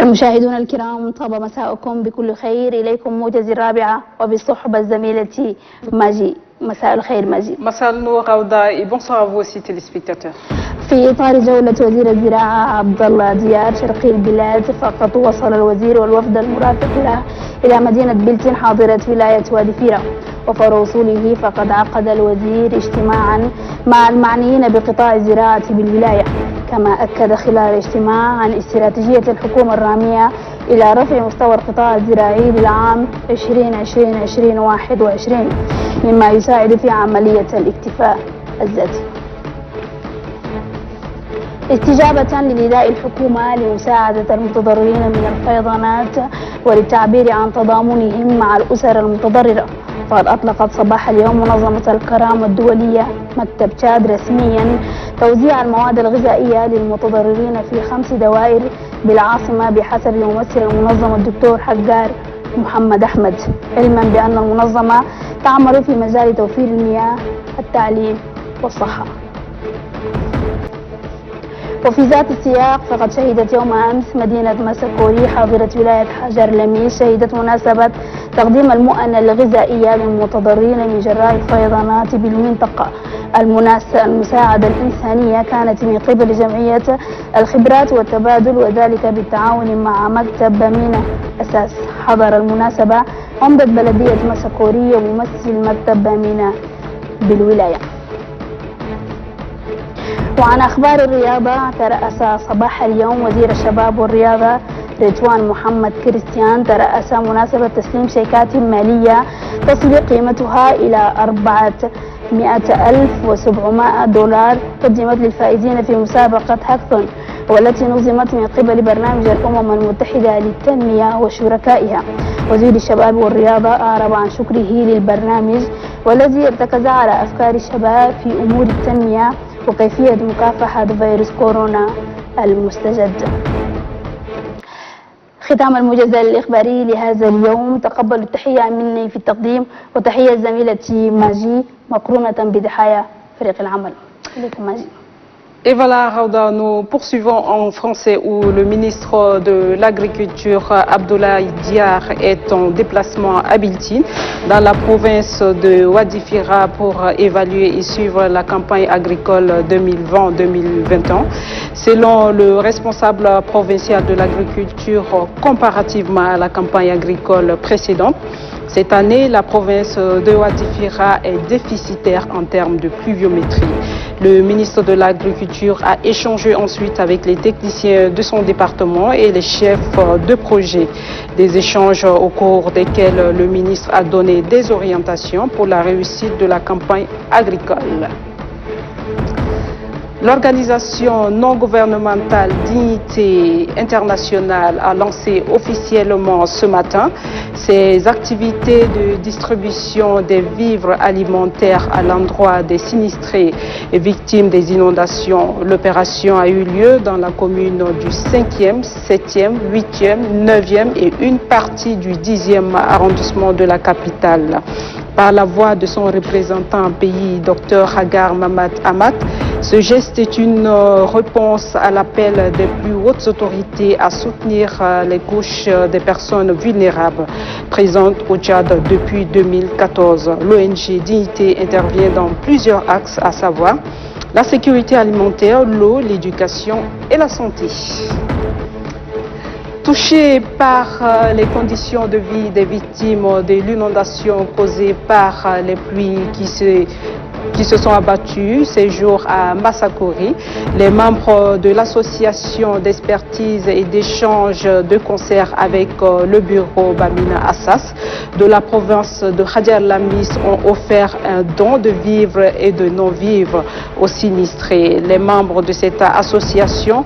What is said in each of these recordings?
المشاهدون الكرام، طاب مساءكم بكل خير. إليكم موجز الرابعة وبالصحبة الزميلة ماجي. مساء الخير ماجي. مساء النور Aouda et bonsoir à vous aussi téléspectateurs. في إطار جولة وزير الزراعة عبد الله ديار شرقي البلاد، فقد وصل الوزير والوفد المرافق له إلى مدينة بلتين حاضرة ولاية وادي فيرة. وفور وصوله فقد عقد الوزير اجتماعا مع المعنيين بقطاع الزراعة بالولاية، كما أكد خلال الاجتماع عن استراتيجية الحكومة الرامية إلى رفع مستوى القطاع الزراعي للعام 2020-2021 مما يساعد في عملية الاكتفاء الذاتي. استجابة لنداء الحكومة لمساعدة المتضررين من الفيضانات وللتعبير عن تضامنهم مع الأسر المتضررة، فقد أطلقت صباح اليوم منظمة الكرامة الدولية مكتب تشاد رسميا توزيع المواد الغذائية للمتضررين في 5 دوائر بالعاصمة بحسب ممثل المنظمة الدكتور حجار محمد أحمد، علما بأن المنظمة تعمل في مجال توفير المياه، التعليم والصحة. وفي ذات السياق فقد شهدت يوم أمس مدينة مسكوري حاضرة ولاية حجر لميس شهدت مناسبة تقديم المؤن الغذائية للمتضررين من جراء الفيضانات بالمنطقة. المساعدة الإنسانية كانت من قبل جمعية الخبرات والتبادل، وذلك بالتعاون مع مكتب بامينا أساس. حضر المناسبة عمدة بلدية مسكوري وممثل مكتب بامينا بالولاية. وعن أخبار الرياضة، ترأس صباح اليوم وزير الشباب والرياضة رضوان محمد كريستيان ترأس مناسبة تسليم شيكات مالية تصل قيمتها إلى 400,700 دولار قدمت للفائزين في مسابقة هاكثون، والتي نظمت من قبل برنامج الأمم المتحدة للتنمية وشركائها. وزير الشباب والرياضة أعرب عن شكره للبرنامج والذي ارتكز على أفكار الشباب في أمور التنمية وكيفية مكافحة فيروس كورونا المستجد. ختام الموجز الإخباري لهذا اليوم، تقبلوا التحية مني في التقديم وتحية زميلتي ماجي مقرونة بضحايا فريق العمل. إليكم ماجي. Et voilà, Raouda, nous poursuivons en français où le ministre de l'Agriculture, Abdoulaye Diar, est en déplacement à Biltine, dans la province de Wadi Fira, pour évaluer et suivre la campagne agricole 2020-2021. Selon le responsable provincial de l'agriculture, comparativement à la campagne agricole précédente, cette année, la province de Wadi Fira est déficitaire en termes de pluviométrie. Le ministre de l'Agriculture a échangé ensuite avec les techniciens de son département et les chefs de projet. Des échanges au cours desquels le ministre a donné des orientations pour la réussite de la campagne agricole. L'organisation non gouvernementale Dignité Internationale a lancé officiellement ce matin ses activités de distribution des vivres alimentaires à l'endroit des sinistrés et victimes des inondations. L'opération a eu lieu dans la commune du 5e, 7e, 8e, 9e et une partie du 10e arrondissement de la capitale. Par la voix de son représentant pays, Dr Hagar Mamad Amat, ce geste est une réponse à l'appel des plus hautes autorités à soutenir les couches des personnes vulnérables présentes au Tchad depuis 2014. L'ONG Dignité intervient dans plusieurs axes, à savoir la sécurité alimentaire, l'eau, l'éducation et la santé. Touchés par les conditions de vie des victimes de l'inondation causée par les pluies qui se sont abattues ces jours à Massakori, les membres de l'association d'expertise et d'échange de concerts avec le bureau Bamina Assas de la province de Hadjar Lamis ont offert un don de vivres et de non-vivres aux sinistrés. Les membres de cette association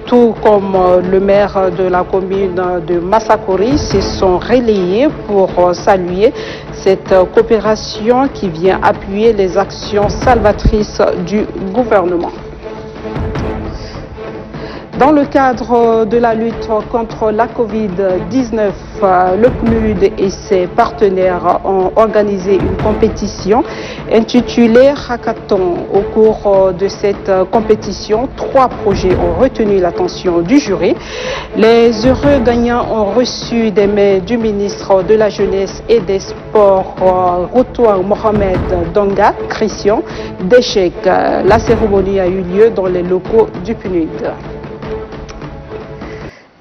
tout comme le maire de la commune de Massakori, se sont relayés pour saluer cette coopération qui vient appuyer les actions salvatrices du gouvernement. Dans le cadre de la lutte contre la Covid-19, le PNUD et ses partenaires ont organisé une compétition intitulée Hackathon. Au cours de cette compétition, 3 projets ont retenu l'attention du jury. Les heureux gagnants ont reçu des mains du ministre de la Jeunesse et des Sports, Routoua Mohamed Donga, Christian Deshek. La cérémonie a eu lieu dans les locaux du PNUD.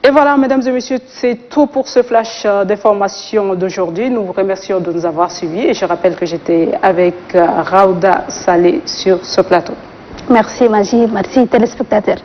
Et voilà, mesdames et messieurs, c'est tout pour ce flash d'information d'aujourd'hui. Nous vous remercions de nous avoir suivis et je rappelle que j'étais avec Raouda Saleh sur ce plateau. Merci Majid, merci téléspectateurs.